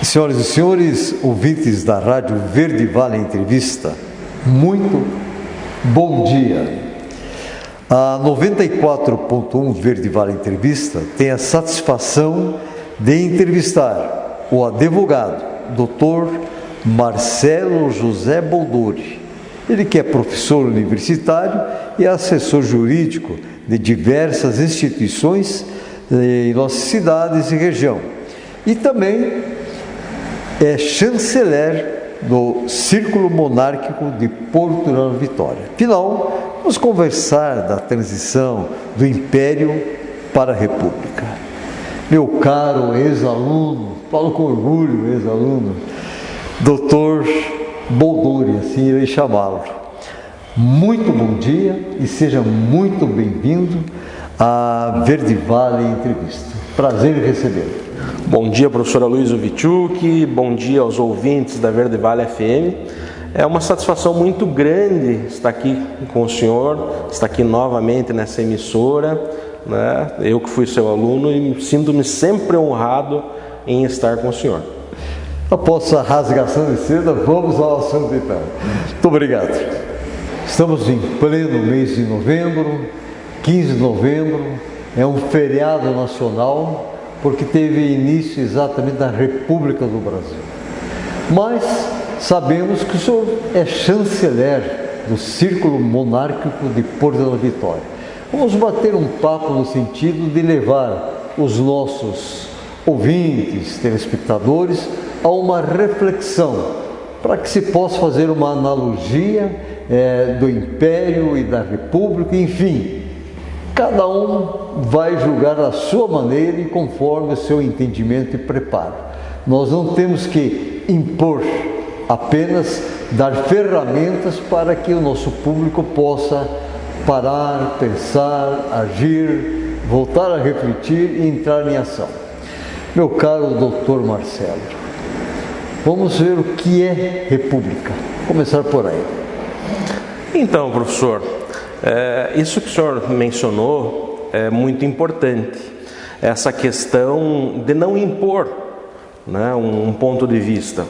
Senhoras e senhores, ouvintes da Rádio Verde Vale Entrevista, muito bom dia. A 94.1 Verde Vale Entrevista tem a satisfação de entrevistar o advogado Dr. Marcelo José Boldori. Ele que é professor universitário e assessor jurídico de diversas instituições em nossas cidades e região. E também é chanceler do Círculo Monárquico de Porto da Vitória. Afinal, vamos conversar da transição do Império para a República. Meu caro ex-aluno, falo com orgulho, ex-aluno, Dr. Boldori, assim irei chamá-lo. Muito bom dia e seja muito bem-vindo à Verde Vale Entrevista. Prazer em recebê-lo. Bom dia, professora Luísa Vichuk, bom dia aos ouvintes da Verde Vale FM. É uma satisfação muito grande estar aqui com o senhor, estar aqui novamente nessa emissora, né? Eu que fui seu aluno e sinto-me sempre honrado em estar com o senhor. Após a rasgação de seda, vamos ao assunto então. Muito obrigado. Estamos em pleno mês de novembro, 15 de novembro, é um feriado nacional, porque teve início exatamente da República do Brasil. Mas sabemos que o senhor é chanceler do Círculo Monárquico de Porto da Vitória. Vamos bater um papo no sentido de levar os nossos ouvintes, telespectadores, a uma reflexão, para que se possa fazer uma analogia do Império e da República, enfim. Cada um vai julgar à sua maneira e conforme o seu entendimento e preparo. Nós não temos que impor, apenas dar ferramentas para que o nosso público possa parar, pensar, agir, voltar a refletir e entrar em ação. Meu caro doutor Marcelo, vamos ver o que é República. Vou começar por aí. Então, professor, isso que o senhor mencionou é muito importante, essa questão de não impor, né, um ponto de vista.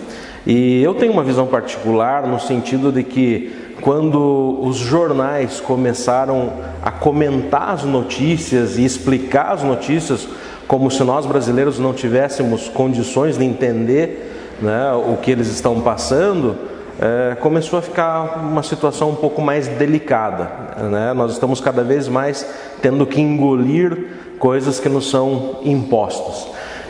E eu tenho uma visão particular no sentido de que quando os jornais começaram a comentar as notícias e explicar as notícias como se nós brasileiros não tivéssemos condições de entender, né, o que eles estão passando, começou a ficar uma situação um pouco mais delicada, né? Nós estamos cada vez mais tendo que engolir coisas que nos são impostas.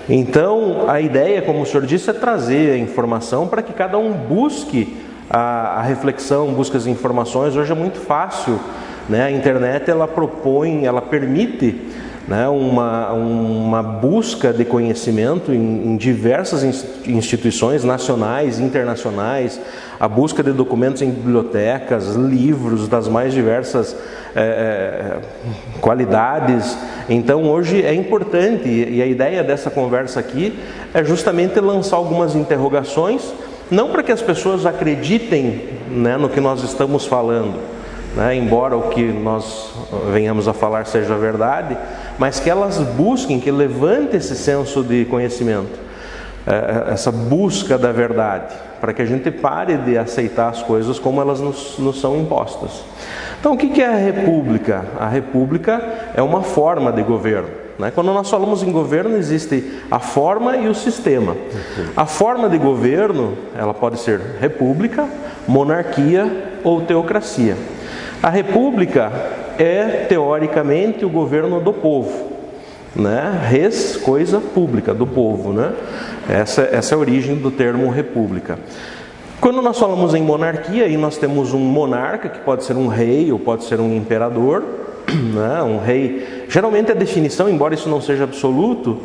Então, a ideia, como o senhor disse, é trazer a informação para que cada um busque a reflexão, busque as informações. Hoje é muito fácil, né? A internet ela propõe, ela permite, né, uma busca de conhecimento em diversas instituições nacionais, internacionais, a busca de documentos em bibliotecas, livros das mais diversas qualidades. Então hoje é importante, e a ideia dessa conversa aqui é justamente lançar algumas interrogações, não para que as pessoas acreditem, né, no que nós estamos falando, né, embora o que nós venhamos a falar seja verdade, mas que elas busquem, que levante esse senso de conhecimento, essa busca da verdade, para que a gente pare de aceitar as coisas como elas nos são impostas. Então, o que é a República? A República é uma forma de governo, né? Quando nós falamos em governo, existe a forma e o sistema. A forma de governo, ela pode ser república, monarquia ou teocracia. A república é, teoricamente, o governo do povo, né? Res, coisa pública, do povo, né? Essa é a origem do termo república. Quando nós falamos em monarquia, aí nós temos um monarca, que pode ser um rei ou pode ser um imperador, né? Um rei, geralmente a definição, embora isso não seja absoluto,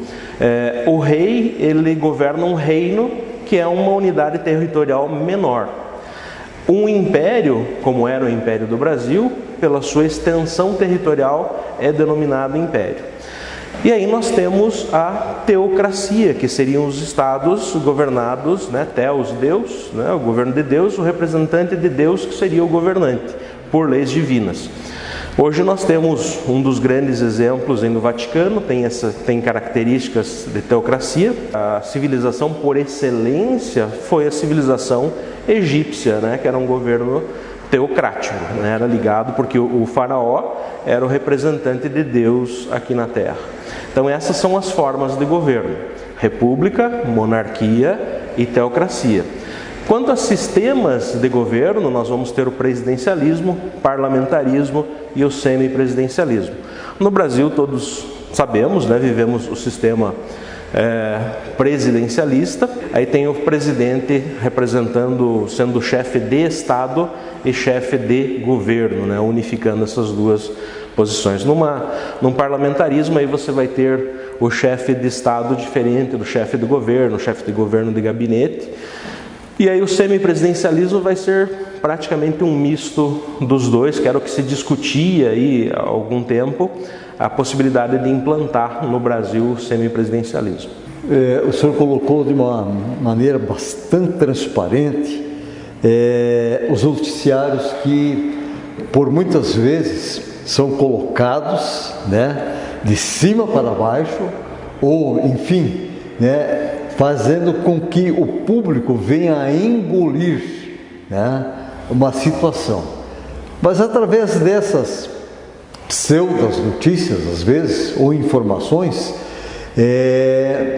o rei, ele governa um reino que é uma unidade territorial menor. Um império, como era o Império do Brasil, pela sua extensão territorial, é denominado império. E aí nós temos a teocracia, que seriam os estados governados, né, Theos, Deus, né, o governo de Deus, o representante de Deus, que seria o governante, por leis divinas. Hoje nós temos um dos grandes exemplos no Vaticano, tem características de teocracia. A civilização por excelência foi a civilização egípcia, né, que era um governo teocrático, né, era ligado porque o faraó era o representante de Deus aqui na Terra. Então essas são as formas de governo: república, monarquia e teocracia. Quanto a sistemas de governo, nós vamos ter o presidencialismo, parlamentarismo e o semipresidencialismo. No Brasil, todos sabemos, né, vivemos o sistema presidencialista. Aí tem o presidente sendo chefe de Estado e chefe de governo, né, unificando essas duas posições. Num parlamentarismo, aí você vai ter o chefe de Estado diferente do chefe de governo, o chefe de governo de gabinete. E aí o semipresidencialismo vai ser praticamente um misto dos dois, que era o que se discutia aí há algum tempo, a possibilidade de implantar no Brasil o semipresidencialismo. O senhor colocou de uma maneira bastante transparente os noticiários que, por muitas vezes, são colocados, né, de cima para baixo, ou, enfim, né, fazendo com que o público venha a engolir, né, uma situação. Mas através dessas pseudas notícias, às vezes, ou informações,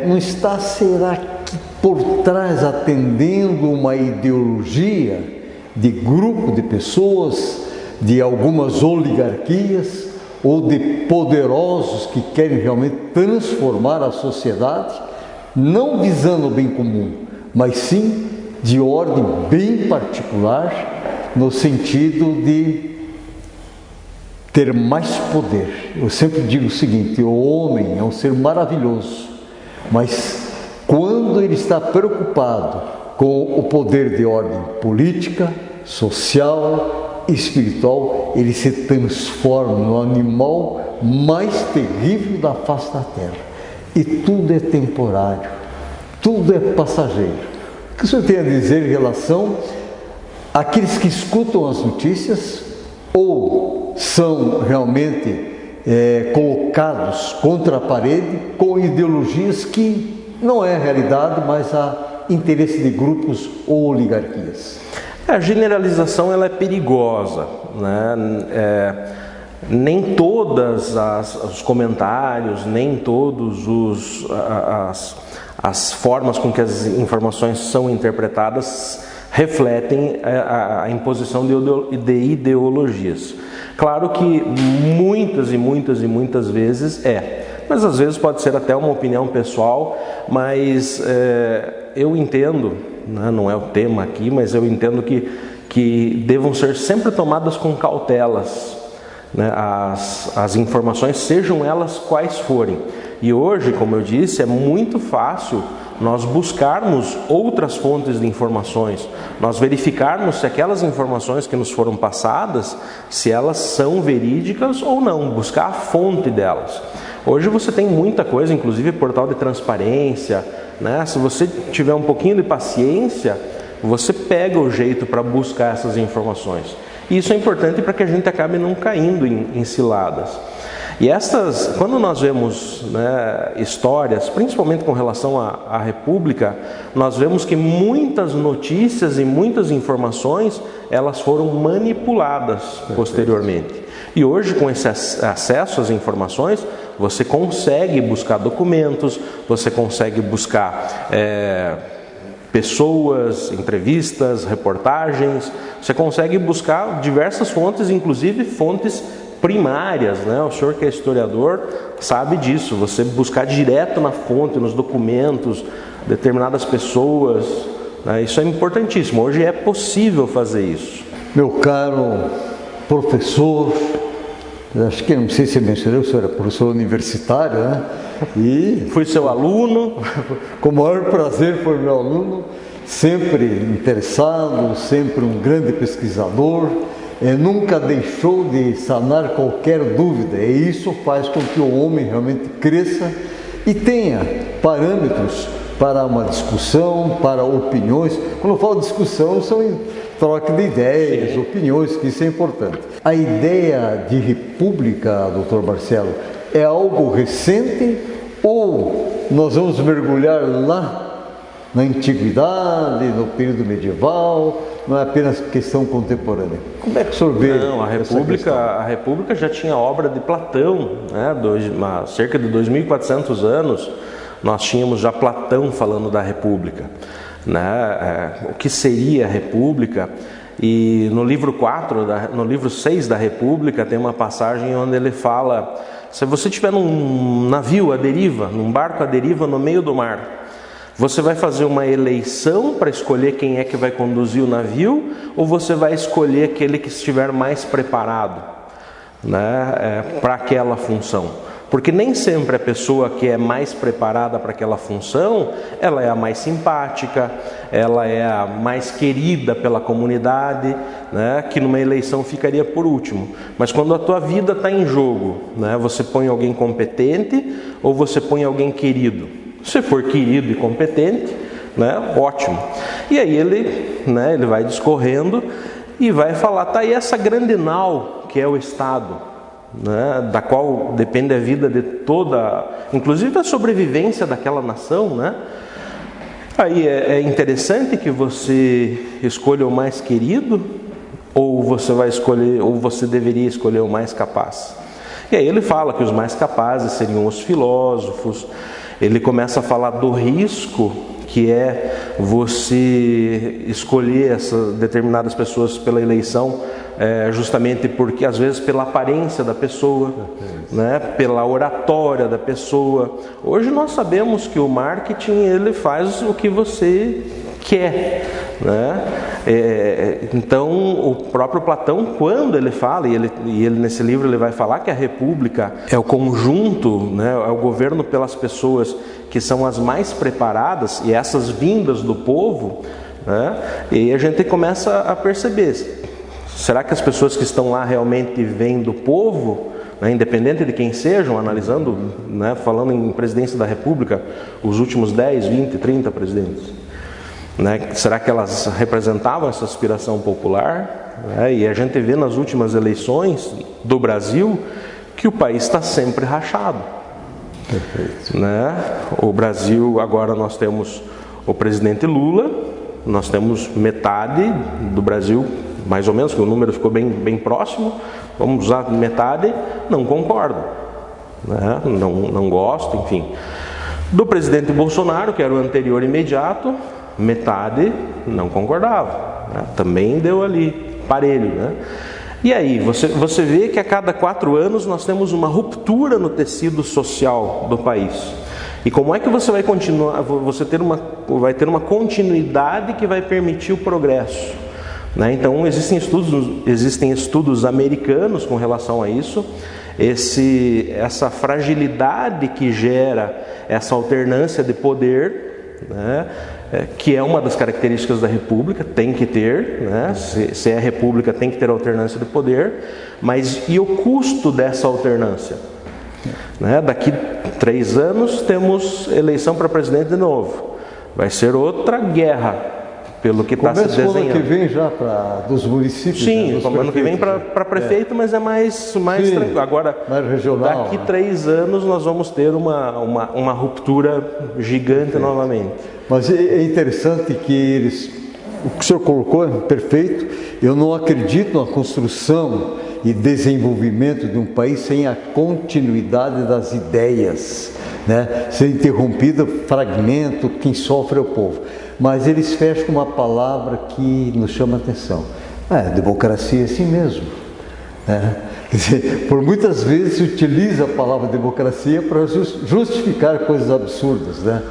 não está, será que por trás, atendendo uma ideologia de grupo de pessoas, de algumas oligarquias, ou de poderosos que querem realmente transformar a sociedade, não visando o bem comum, mas sim de ordem bem particular, no sentido de ter mais poder. Eu sempre digo o seguinte: o homem é um ser maravilhoso, mas quando ele está preocupado com o poder de ordem política, social e espiritual, ele se transforma no animal mais terrível da face da terra. E tudo é temporário, tudo é passageiro. O que o senhor tem a dizer em relação àqueles que escutam as notícias ou são realmente colocados contra a parede com ideologias que não é realidade, mas há interesse de grupos ou oligarquias? A generalização ela é perigosa, né? Nem todos os comentários, nem todos as formas com que as informações são interpretadas refletem a imposição de ideologias. Claro que muitas vezes mas às vezes pode ser até uma opinião pessoal, mas eu entendo, né, não é o tema aqui, mas eu entendo que devam ser sempre tomadas com cautelas, né, as informações, sejam elas quais forem. E hoje, como eu disse, é muito fácil nós buscarmos outras fontes de informações, nós verificarmos se aquelas informações que nos foram passadas, se elas são verídicas ou não, buscar a fonte delas. Hoje você tem muita coisa, inclusive portal de transparência, né? Se você tiver um pouquinho de paciência, você pega o jeito para buscar essas informações. E isso é importante para que a gente acabe não caindo em ciladas. E quando nós vemos, né, histórias, principalmente com relação à República, nós vemos que muitas notícias e muitas informações, elas foram manipuladas posteriormente. E hoje, com esse acesso às informações, você consegue buscar documentos, você consegue buscar pessoas, entrevistas, reportagens, você consegue buscar diversas fontes, inclusive fontes primárias, né? O senhor que é historiador sabe disso, você buscar direto na fonte, nos documentos, determinadas pessoas, né? Isso é importantíssimo, hoje é possível fazer isso. Meu caro professor, acho que não sei se eu mencionei, o senhor é professor universitário, né? E fui seu aluno. Com o maior prazer foi meu aluno, sempre interessado, sempre um grande pesquisador, nunca deixou de sanar qualquer dúvida, e isso faz com que o homem realmente cresça e tenha parâmetros para uma discussão, para opiniões. Quando eu falo discussão, são troca de ideias, opiniões, que isso é importante. A ideia de república, doutor Marcelo, é algo recente ou nós vamos mergulhar lá na antiguidade, no período medieval, não é apenas questão contemporânea? Como é que o senhor vê? Não, a República já tinha obra de Platão, né? Cerca de 2.400 anos nós tínhamos já Platão falando da República, né? O que seria a República? E no livro 6 da República tem uma passagem onde ele fala: se você estiver num navio à deriva, num barco à deriva no meio do mar, você vai fazer uma eleição para escolher quem é que vai conduzir o navio, ou você vai escolher aquele que estiver mais preparado, né, para aquela função? Porque nem sempre a pessoa que é mais preparada para aquela função, ela é a mais simpática, ela é a mais querida pela comunidade, né, que numa eleição ficaria por último. Mas quando a tua vida está em jogo, né, você põe alguém competente ou você põe alguém querido? Se for querido e competente, né, ótimo. E aí ele vai discorrendo e vai falar: tá aí essa grande nau que é o Estado, né, da qual depende a vida de toda, inclusive a sobrevivência daquela nação, né? Aí é interessante que você escolha o mais querido, ou você deveria escolher o mais capaz. E aí ele fala que os mais capazes seriam os filósofos. Ele começa a falar do risco que é você escolher essas determinadas pessoas pela eleição, justamente porque às vezes pela aparência da pessoa, né, pela oratória da pessoa. Hoje nós sabemos que o marketing ele faz o que você quer, né? Então o próprio Platão, quando ele fala, e ele nesse livro ele vai falar que a república é o conjunto, né, é o governo pelas pessoas que são as mais preparadas, e essas vindas do povo, né, e a gente começa a perceber: será que as pessoas que estão lá realmente vêm do povo, né, independente de quem sejam, analisando, né, falando em presidência da república, os últimos 10, 20, 30 presidentes, né, será que elas representavam essa aspiração popular? E a gente vê nas últimas eleições do Brasil que o país está sempre rachado. Perfeito. Né? O Brasil, agora nós temos o presidente Lula, nós temos metade do Brasil, mais ou menos, que o número ficou bem próximo, vamos usar metade, não concordo, né? não gosto, enfim. Do presidente Bolsonaro, que era o anterior imediato, metade não concordava, né? Também deu ali parelho, né? E aí, você vê que a cada 4 anos nós temos uma ruptura no tecido social do país. E como é que você vai continuar, vai ter uma continuidade que vai permitir o progresso, né? Então existem estudos americanos com relação a isso, essa fragilidade que gera essa alternância de poder, né? Que é uma das características da república, tem que ter, né? Se é república tem que ter alternância de poder, mas e o custo dessa alternância? Né? Daqui 3 anos temos eleição para presidente de novo, vai ser outra guerra, pelo que está se desenhando. Começa o ano que vem já dos municípios? Sim, né? ano que vem para prefeito, mas é mais tranquilo. Agora, mais regional, daqui 3 anos nós vamos ter uma ruptura gigante novamente. Mas é interessante que o que o senhor colocou é perfeito. Eu não acredito na construção e desenvolvimento de um país sem a continuidade das ideias, né? Sem interrompido fragmento, quem sofre é o povo. Mas eles fecham com uma palavra que nos chama a atenção. Democracia é assim mesmo, né? Quer dizer, por muitas vezes se utiliza a palavra democracia para justificar coisas absurdas, né?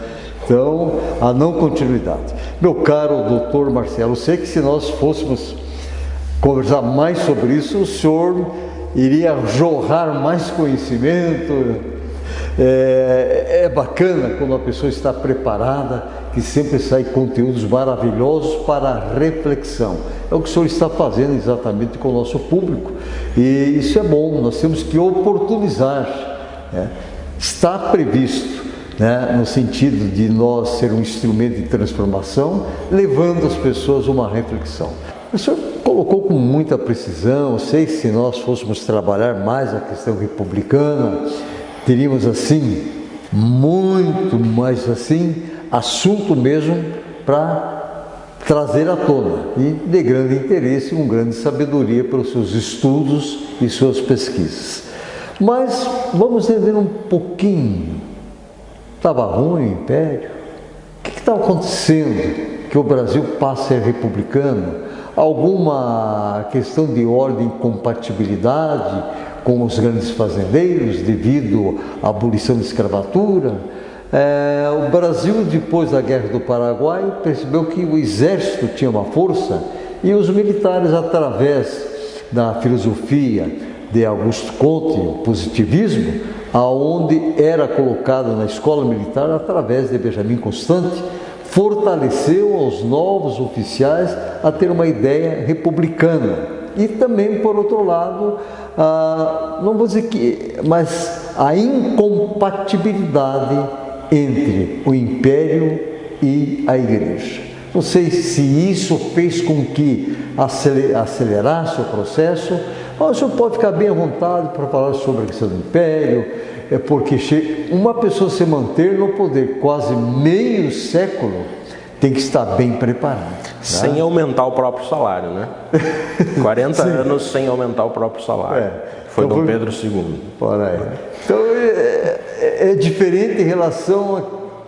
Então, a não continuidade. Meu caro doutor Marcelo, eu sei que se nós fôssemos conversar mais sobre isso, o senhor iria jorrar mais conhecimento. É bacana quando a pessoa está preparada, que sempre sai conteúdos maravilhosos para a reflexão. É o que o senhor está fazendo exatamente com o nosso público, e isso é bom, nós temos que oportunizar, né? Está previsto, né, no sentido de nós ser um instrumento de transformação, levando as pessoas a uma reflexão. O senhor colocou com muita precisão. Sei que se nós fôssemos trabalhar mais a questão republicana, teríamos assim, muito mais assim, assunto mesmo para trazer à tona, e de grande interesse, com grande sabedoria pelos seus estudos e suas pesquisas. Mas vamos entender um pouquinho. Estava ruim o Império? O que está acontecendo que o Brasil passa a ser republicano? Alguma questão de ordem e compatibilidade com os grandes fazendeiros devido à abolição da escravatura? O Brasil, depois da Guerra do Paraguai, percebeu que o exército tinha uma força e os militares, através da filosofia de Augusto Comte, o positivismo, aonde era colocado na escola militar através de Benjamin Constant, fortaleceu aos novos oficiais a ter uma ideia republicana. E também, por outro lado, não vou dizer que, mas a incompatibilidade entre o Império e a Igreja. Não sei se isso fez com que acelerasse o processo. O senhor pode ficar bem à vontade para falar sobre a questão do Império, porque uma pessoa se manter no poder quase meio século tem que estar bem preparado. Sem aumentar o próprio salário, né? 40 anos sem aumentar o próprio salário. Foi então, Dom Pedro II. Então é diferente em relação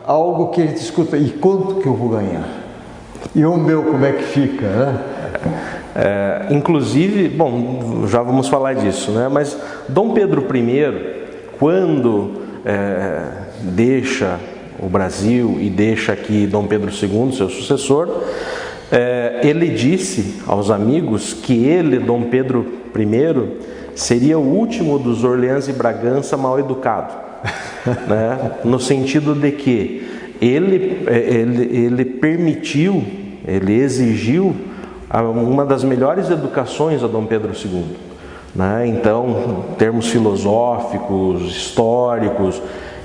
a algo que a gente escuta. E quanto que eu vou ganhar? E o meu como é que fica, né? Inclusive, bom, já vamos falar disso, né? Mas Dom Pedro I, quando deixa o Brasil e deixa aqui Dom Pedro II, seu sucessor, ele disse aos amigos que ele, Dom Pedro I, seria o último dos Orleans e Bragança mal educado, né? No sentido de que ele permitiu, ele exigiu uma das melhores educações a Dom Pedro II, né? Então, termos filosóficos, históricos,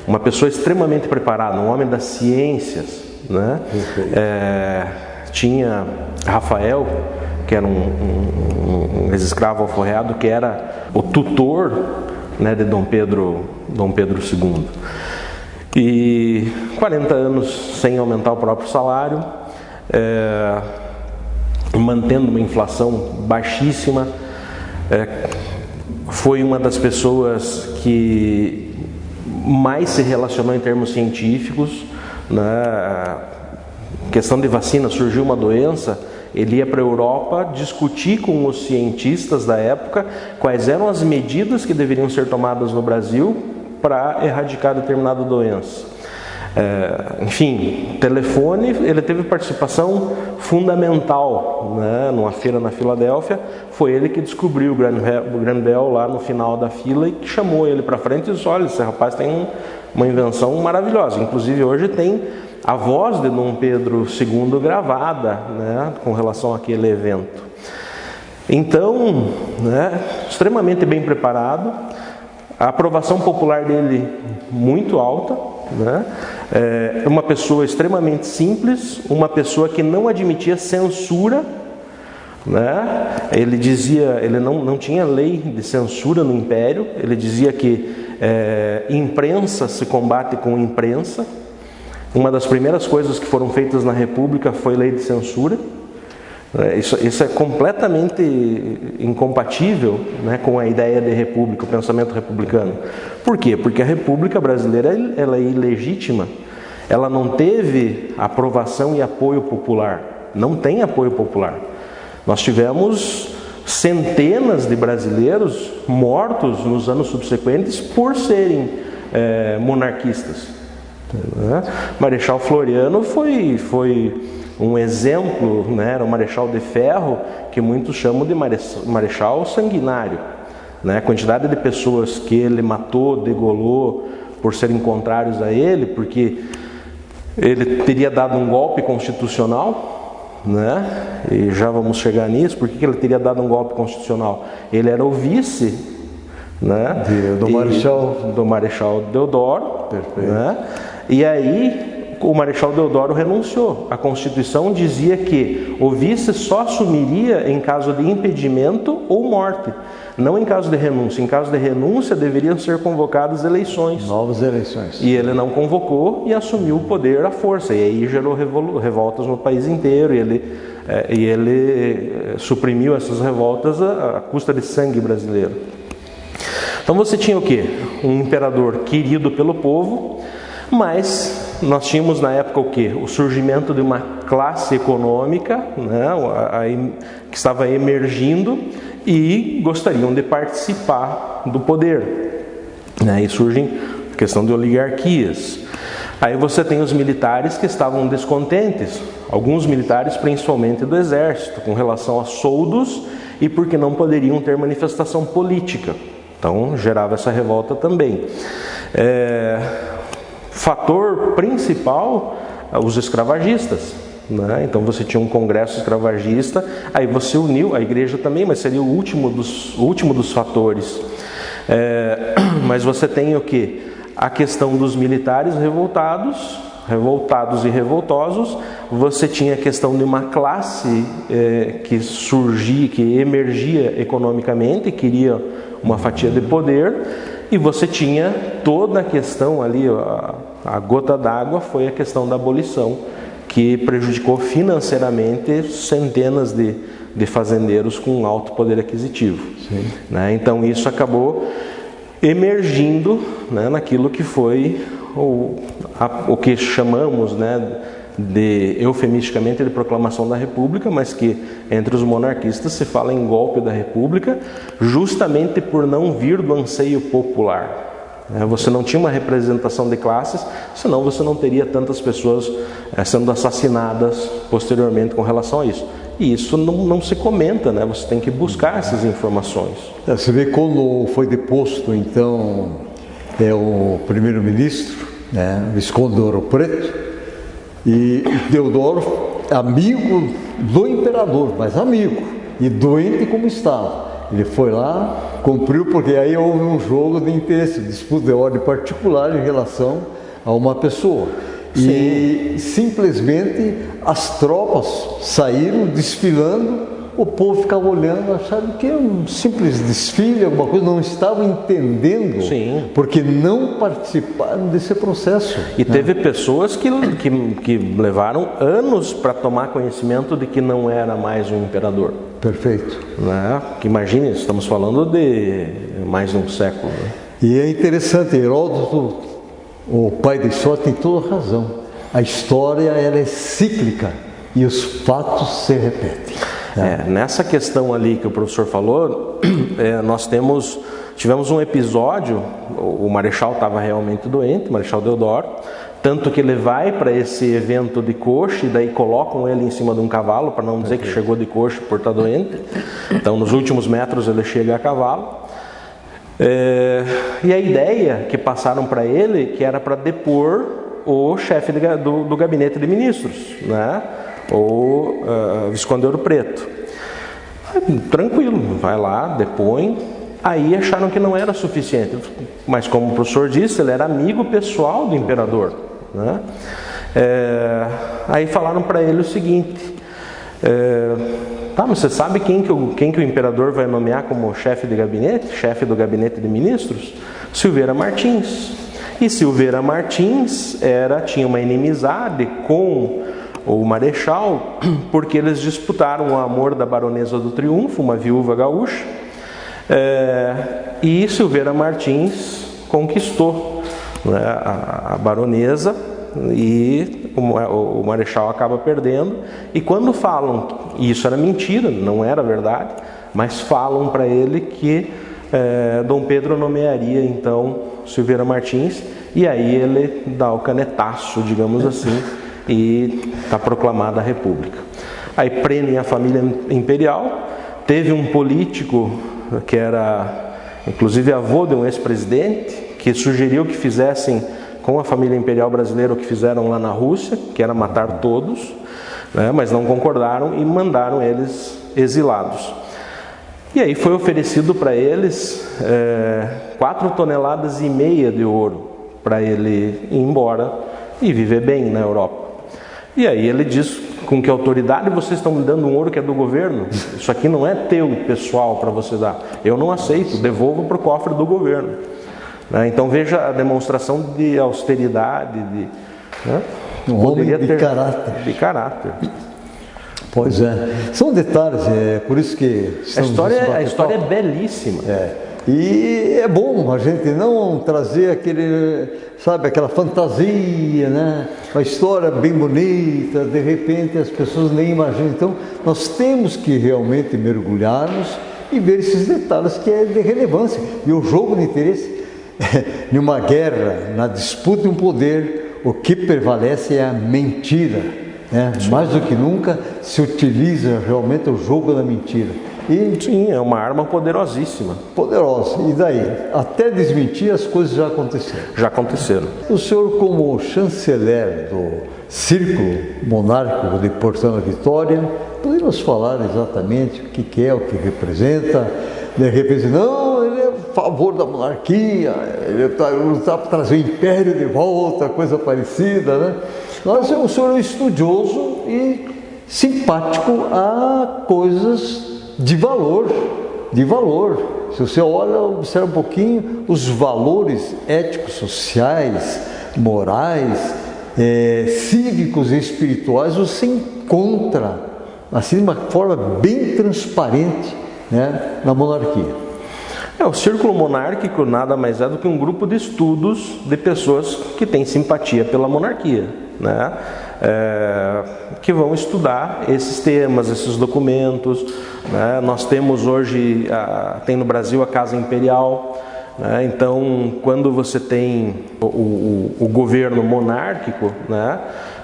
uma pessoa extremamente preparada, um homem das ciências, né? Tinha Rafael, que era um ex-escravo alforreado, que era o tutor, né, de Dom Pedro II. E 40 anos sem aumentar o próprio salário, mantendo uma inflação baixíssima, foi uma das pessoas que mais se relacionou em termos científicos, né? Questão de vacina, surgiu uma doença, ele ia para a Europa discutir com os cientistas da época quais eram as medidas que deveriam ser tomadas no Brasil para erradicar determinada doença. Enfim, telefone, ele teve participação fundamental, né, numa feira na Filadélfia. Foi ele que descobriu o Graham Bell lá no final da fila e que chamou ele para frente e disse: olha, esse rapaz tem uma invenção maravilhosa. Inclusive hoje tem a voz de Dom Pedro II gravada, né, com relação àquele evento. Então, né, extremamente bem preparado, a aprovação popular dele muito alta, né? Uma pessoa extremamente simples, uma pessoa que não admitia censura, né? Ele dizia, ele não tinha lei de censura no Império, ele dizia que imprensa se combate com imprensa. Uma das primeiras coisas que foram feitas na República foi lei de censura. Isso é completamente incompatível, né, com a ideia de república, o pensamento republicano. Por quê? Porque a República Brasileira ela é ilegítima, ela não teve aprovação e apoio popular, não tem apoio popular. Nós tivemos centenas de brasileiros mortos nos anos subsequentes por serem monarquistas. Marechal Floriano foi um exemplo, né? Era o Marechal de Ferro, que muitos chamam de Marechal sanguinário, né? A quantidade de pessoas que ele matou, degolou por serem contrários a ele, porque ele teria dado um golpe constitucional, né? E já vamos chegar nisso. Por que ele teria dado um golpe constitucional? Ele era o vice, né, do Marechal Deodoro, né? E aí o Marechal Deodoro renunciou. A Constituição dizia que o vice só assumiria em caso de impedimento ou morte, não em caso de renúncia. Em caso de renúncia, deveriam ser convocadas eleições. Novas eleições. E ele não convocou e assumiu o poder à força. E aí gerou revoltas no país inteiro. E ele suprimiu essas revoltas à custa de sangue brasileiro. Então você tinha o quê? Um imperador querido pelo povo, mas nós tínhamos na época o quê? O surgimento de uma classe econômica, né, que estava emergindo e gostariam de participar do poder. Né, e surge a questão de oligarquias. Aí você tem os militares que estavam descontentes, alguns militares principalmente do exército, com relação a soldos e porque não poderiam ter manifestação política. Então gerava essa revolta também. Fator principal, os escravagistas. Né? Então você tinha um congresso escravagista, aí você uniu a igreja também, mas seria o último dos fatores. Mas você tem o quê? A questão dos militares revoltados e revoltosos. Você tinha a questão de uma classe que surgia, que emergia economicamente, queria uma fatia de poder, e você tinha toda a questão ali, a gota d'água foi a questão da abolição, que prejudicou financeiramente centenas de fazendeiros com alto poder aquisitivo. Né? Então isso acabou emergindo, né, naquilo que foi o que chamamos, né, eufemisticamente de proclamação da República, mas que entre os monarquistas se fala em golpe da República, justamente por não vir do anseio popular. Você não tinha uma representação de classes, senão você não teria tantas pessoas sendo assassinadas posteriormente com relação a isso. E isso não se comenta, né? Você tem que buscar essas informações. Você vê quando foi deposto, então, o primeiro-ministro, né, Visconde de Ouro Preto, e Deodoro, amigo do imperador, mas amigo, e doente como estava. Ele foi lá, cumpriu, porque aí houve um jogo de interesse, disputa de ordem particular em relação a uma pessoa. Sim. E simplesmente as tropas saíram desfilando, o povo ficava olhando, achando que era um simples desfile, alguma coisa, não estavam entendendo. Sim. Porque não participaram desse processo. E teve pessoas que levaram anos para tomar conhecimento de que não era mais um imperador. Perfeito. Né? Que imagine, estamos falando de mais de um século. Né? E é interessante, Heródoto, o pai da história, tem toda a razão. A história ela é cíclica e os fatos se repetem. Nessa questão ali que o professor falou, nós tivemos um episódio, o Marechal estava realmente doente, o Marechal Deodoro, tanto que ele vai para esse evento de coxa e daí colocam ele em cima de um cavalo, para não dizer que chegou de coxa por estar doente. Então nos últimos metros ele chega a cavalo. E a ideia que passaram para ele, que era para depor o chefe do gabinete de ministros, né? O Visconde de Ouro Preto. Tranquilo, vai lá, depõe. Aí acharam que não era suficiente, mas como o professor disse, ele era amigo pessoal do imperador, né? Aí falaram para ele o seguinte: mas você sabe quem que o imperador vai nomear como chefe de gabinete, chefe do gabinete de ministros? Silveira Martins. E Silveira Martins tinha uma inimizade com o Marechal, porque eles disputaram o amor da Baronesa do Triunfo, uma viúva gaúcha, e Silveira Martins conquistou, né, a baronesa, e o Marechal acaba perdendo. E quando falam, e isso era mentira, não era verdade, mas falam para ele que Dom Pedro nomearia então Silveira Martins, e aí ele dá o canetaço, digamos assim, e está proclamada a República. Aí prendem a família imperial. Teve um político que era inclusive avô de um ex-presidente, que sugeriu que fizessem com a família imperial brasileira o que fizeram lá na Rússia, que era matar todos, né, mas não concordaram e mandaram eles exilados. E aí foi oferecido para eles 4,5 toneladas de ouro para ele ir embora e viver bem na Europa. E aí ele diz: com que autoridade vocês estão me dando um ouro que é do governo? Isso aqui não é teu, pessoal, para você dar. Eu não aceito, devolvo para o cofre do governo. Então veja a demonstração de austeridade, um homem de caráter. De caráter. Pois é. São detalhes, é por isso que a história é belíssima. E é bom a gente não trazer aquela fantasia, né? Uma história bem bonita, de repente as pessoas nem imaginam. Então, nós temos que realmente mergulharmos e ver esses detalhes que é de relevância. E o jogo de interesse, em uma guerra, na disputa de um poder, o que prevalece é a mentira. Mais do que nunca se utiliza realmente o jogo da mentira. Sim, é uma arma poderosíssima. Poderosa. E daí? Até desmentir, as coisas já aconteceram. Já aconteceram. O senhor, como chanceler do Círculo Monárquico de Portão da Vitória, poderia nos falar exatamente o que é, o que representa? De repente, não, ele é a favor da monarquia, ele está para trazer o império de volta, coisa parecida, né? Nós, o senhor é um estudioso e simpático a coisas de valor. Se você olha, observa um pouquinho os valores éticos, sociais, morais, cívicos e espirituais, você encontra, assim, de uma forma bem transparente, né, na monarquia. O Círculo Monárquico nada mais é do que um grupo de estudos de pessoas que têm simpatia pela monarquia, né? Que vão estudar esses temas, esses documentos, né? Nós temos hoje, tem no Brasil a Casa Imperial, né? Então, quando você tem o governo monárquico, né,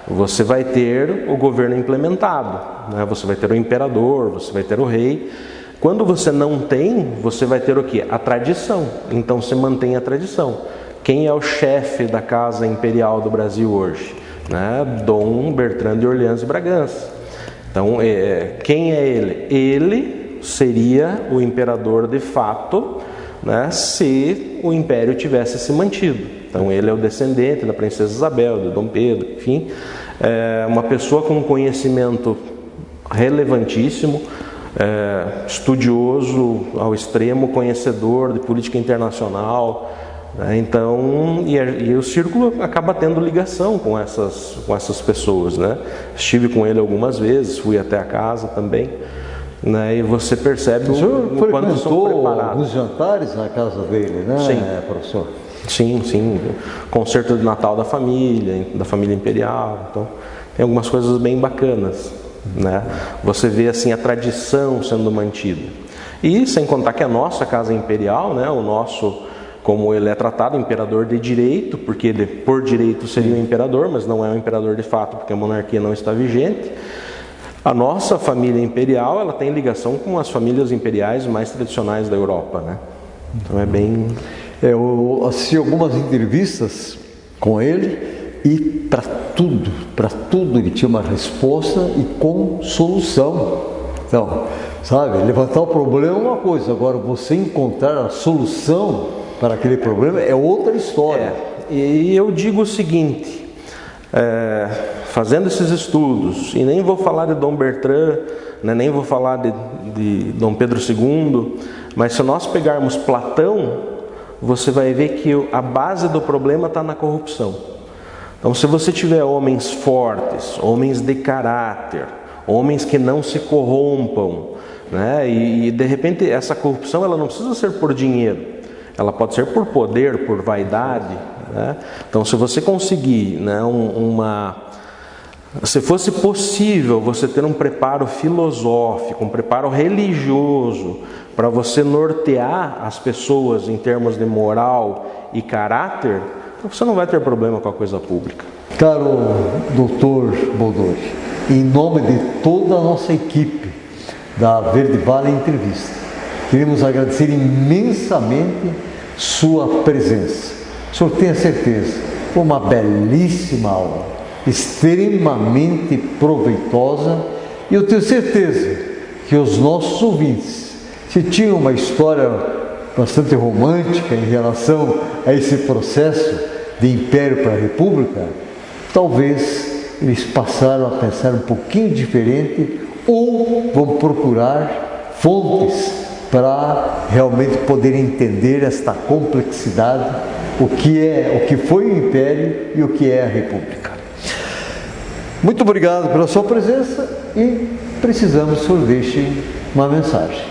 você vai ter o governo implementado, né? Você vai ter o imperador, você vai ter o rei. Quando você não tem, você vai ter o quê? A tradição. Então você mantém a tradição. Quem é o chefe da Casa Imperial do Brasil hoje? Dom Bertrand de Orleans e Bragança. Então, quem é ele? Ele seria o imperador de fato, né, se o império tivesse se mantido. Então, ele é o descendente da princesa Isabel, de Dom Pedro, enfim. Uma pessoa com um conhecimento relevantíssimo, estudioso ao extremo, conhecedor de política internacional. Então, e o Círculo acaba tendo ligação com essas pessoas, né? Estive com ele algumas vezes, fui até a casa também, né? E você percebe o quanto são preparados. Alguns jantares na casa dele, né, sim, professor? Sim. Concerto de Natal da família imperial. Então, tem algumas coisas bem bacanas, né? Você vê assim a tradição sendo mantida. E sem contar que a nossa Casa Imperial, né, o nosso, como ele é tratado, imperador de direito, porque ele por direito seria um imperador, mas não é um imperador de fato, porque a monarquia não está vigente. A nossa família imperial, ela tem ligação com as famílias imperiais mais tradicionais da Europa, né? Então é bem... Eu assisti algumas entrevistas com ele e para tudo ele tinha uma resposta e com solução. Então, sabe, levantar o problema é uma coisa, agora você encontrar a solução para aquele problema é outra história. E eu digo o seguinte, fazendo esses estudos, e nem vou falar de Dom Bertrand, né, nem vou falar de Dom Pedro II, mas se nós pegarmos Platão, você vai ver que a base do problema está na corrupção. Então, se você tiver homens fortes, homens de caráter, homens que não se corrompam, né, e de repente essa corrupção ela não precisa ser por dinheiro, ela pode ser por poder, por vaidade, né? Então, se você conseguir, né, se fosse possível você ter um preparo filosófico, um preparo religioso, para você nortear as pessoas em termos de moral e caráter, você não vai ter problema com a coisa pública. Caro doutor Boldori, em nome de toda a nossa equipe da Verde Vale Entrevista, queremos agradecer imensamente sua presença. O senhor tenha certeza, foi uma belíssima aula, extremamente proveitosa, e eu tenho certeza que os nossos ouvintes, se tinham uma história bastante romântica em relação a esse processo de império para a república, talvez eles passaram a pensar um pouquinho diferente ou vão procurar fontes para realmente poder entender esta complexidade, o que foi o Império e o que é a República. Muito obrigado pela sua presença e precisamos que o senhor deixe uma mensagem.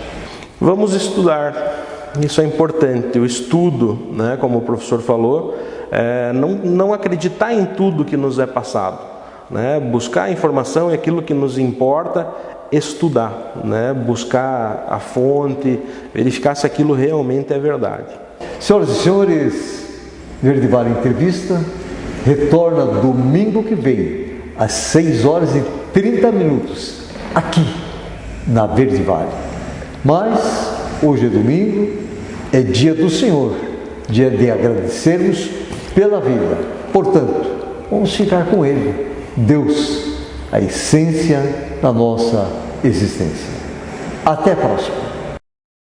Vamos estudar, isso é importante, o estudo, né, como o professor falou, não acreditar em tudo que nos é passado, né, buscar a informação e aquilo que nos importa, estudar, né, buscar a fonte, verificar se aquilo realmente é verdade. Senhoras e senhores, Verde Vale Entrevista retorna domingo que vem, às 6h30, aqui na Verde Vale. Mas hoje é domingo, é dia do Senhor, dia de agradecermos pela vida. Portanto, vamos ficar com Ele, Deus, a essência da nossa existência. Até a próxima.